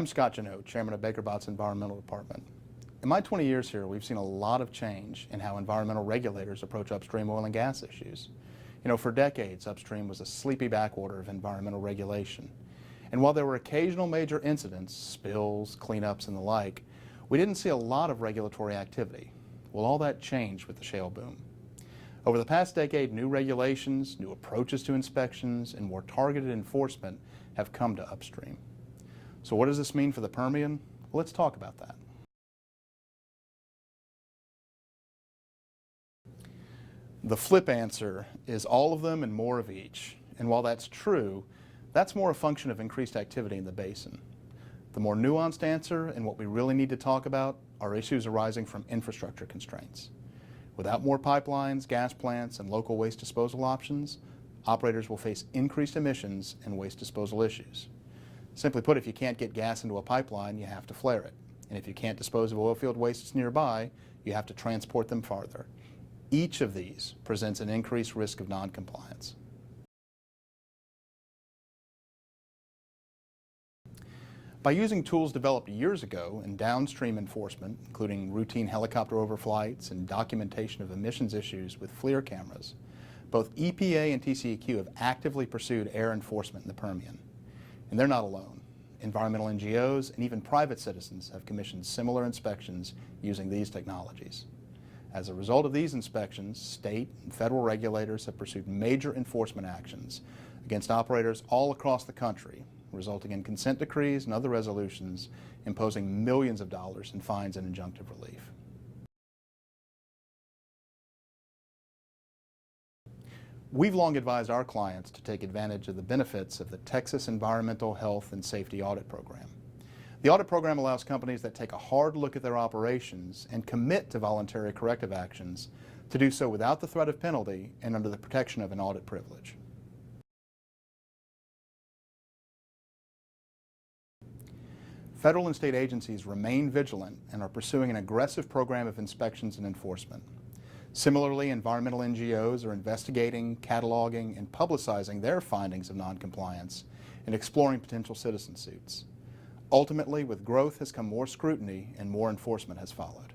I'm Scott Janoe, Chairman of Baker Bott's Environmental Department. In my 20 years here, we've seen a lot of change in how environmental regulators approach upstream oil and gas issues. For decades, upstream was a sleepy backwater of environmental regulation. And while there were occasional major incidents, spills, cleanups, and the like, we didn't see a lot of regulatory activity. Well, all that changed with the shale boom. Over the past decade, new regulations, new approaches to inspections, and more targeted enforcement have come to upstream. So what does this mean for the Permian? Well, let's talk about that. The flip answer is all of them and more of each. And while that's true, that's more a function of increased activity in the basin. The more nuanced answer, and what we really need to talk about, are issues arising from infrastructure constraints. Without more pipelines, gas plants, and local waste disposal options, operators will face increased emissions and waste disposal issues. Simply put, if you can't get gas into a pipeline, you have to flare it. And if you can't dispose of oilfield wastes nearby, you have to transport them farther. Each of these presents an increased risk of noncompliance. By using tools developed years ago in downstream enforcement, including routine helicopter overflights and documentation of emissions issues with FLIR cameras, both EPA and TCEQ have actively pursued air enforcement in the Permian. And they're not alone. Environmental NGOs and even private citizens have commissioned similar inspections using these technologies. As a result of these inspections, state and federal regulators have pursued major enforcement actions against operators all across the country, resulting in consent decrees and other resolutions imposing millions of dollars in fines and injunctive relief. We've long advised our clients to take advantage of the benefits of the Texas Environmental Health and Safety Audit Program. The audit program allows companies that take a hard look at their operations and commit to voluntary corrective actions to do so without the threat of penalty and under the protection of an audit privilege. Federal and state agencies remain vigilant and are pursuing an aggressive program of inspections and enforcement. Similarly, environmental NGOs are investigating, cataloging, and publicizing their findings of noncompliance and exploring potential citizen suits. Ultimately, with growth has come more scrutiny and more enforcement has followed.